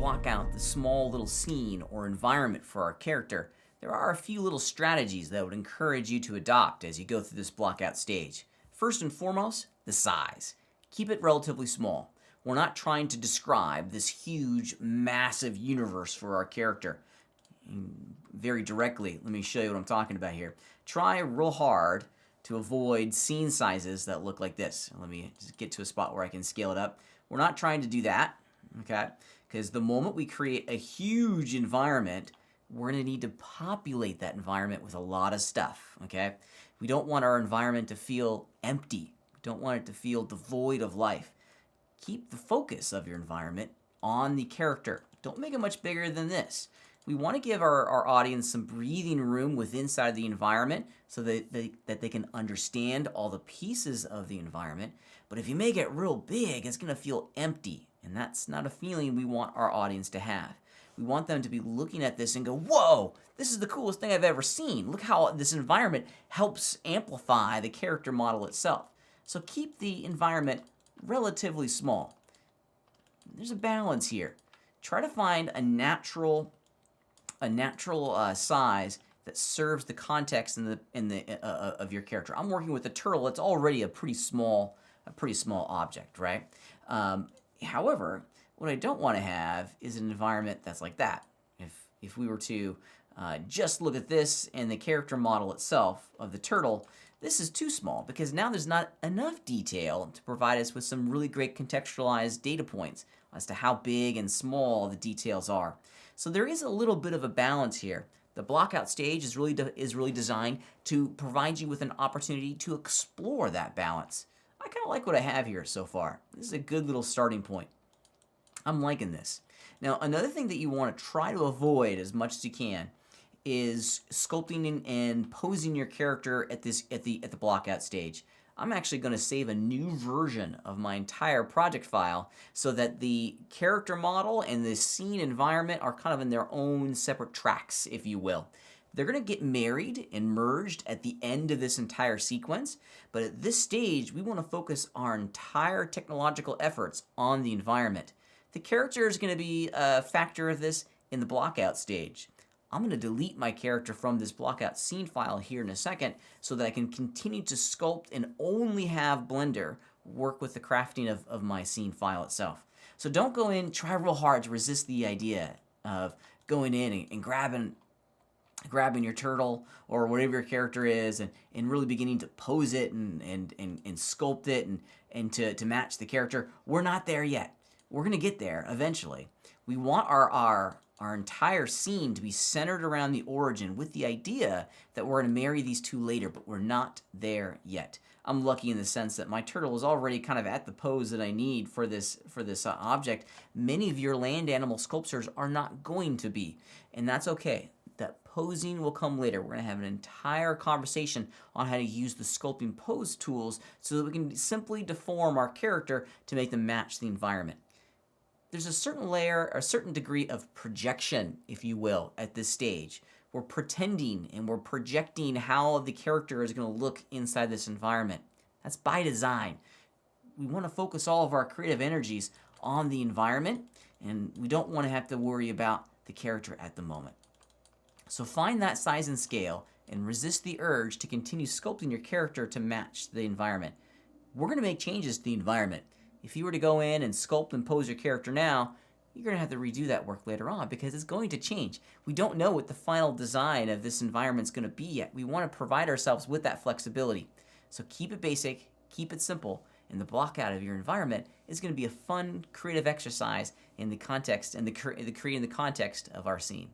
block out the small little scene or environment for our character, there are a few little strategies that would encourage you to adopt as you go through this block out stage. First and foremost, the size. Keep it relatively small. We're not trying to describe this huge, massive universe for our character. Very directly, let me show you what I'm talking about here. Try real hard to avoid scene sizes that look like this. Let me just get to a spot where I can scale it up. We're not trying to do that, okay? Because the moment we create a huge environment, we're going to need to populate that environment with a lot of stuff, okay? We don't want our environment to feel empty. We don't want it to feel devoid of life. Keep the focus of your environment on the character. Don't make it much bigger than this. We want to give our audience some breathing room within inside the environment so that they can understand all the pieces of the environment. But if you make it real big, it's going to feel empty. And that's not a feeling we want our audience to have. We want them to be looking at this and go, whoa, this is the coolest thing I've ever seen. Look how this environment helps amplify the character model itself. So keep the environment relatively small. There's a balance here. Try to find a natural size that serves the context of your character. I'm working with a turtle. It's already a pretty small object, right? However, what I don't want to have is an environment that's like that. If we were to just look at this and the character model itself of the turtle, this is too small because now there's not enough detail to provide us with some really great contextualized data points as to how big and small the details are. So there is a little bit of a balance here. The blockout stage is really designed to provide you with an opportunity to explore that balance. I kind of like what I have here so far. This is a good little starting point. I'm liking this. Now, another thing that you want to try to avoid as much as you can is sculpting and posing your character at the blockout stage. I'm actually going to save a new version of my entire project file so that the character model and the scene environment are kind of in their own separate tracks, if you will. They're going to get married and merged at the end of this entire sequence, but at this stage, we want to focus our entire technological efforts on the environment. The character is going to be a factor of this in the blockout stage. I'm going to delete my character from this blockout scene file here in a second so that I can continue to sculpt and only have Blender work with the crafting of my scene file itself. So don't go in, try real hard to resist the idea of going in and grabbing your turtle or whatever your character is and really beginning to pose it and sculpt it and to match the character. We're not there yet. We're going to get there eventually. We want our entire scene to be centered around the origin with the idea that we're going to marry these two later, but we're not there yet. I'm lucky in the sense that my turtle is already kind of at the pose that I need for this object. Many of your land animal sculptures are not going to be, and that's okay. That posing will come later. We're going to have an entire conversation on how to use the sculpting pose tools so that we can simply deform our character to make them match the environment. There's a certain layer, a certain degree of projection, if you will, at this stage. We're pretending and we're projecting how the character is going to look inside this environment. That's by design. We want to focus all of our creative energies on the environment, and we don't want to have to worry about the character at the moment. So find that size and scale and resist the urge to continue sculpting your character to match the environment. We're going to make changes to the environment. If you were to go in and sculpt and pose your character now, you're going to have to redo that work later on because it's going to change. We don't know what the final design of this environment is going to be yet. We want to provide ourselves with that flexibility. So keep it basic, keep it simple, and the blockout of your environment is going to be a fun, creative exercise in the context and the creating the context of our scene.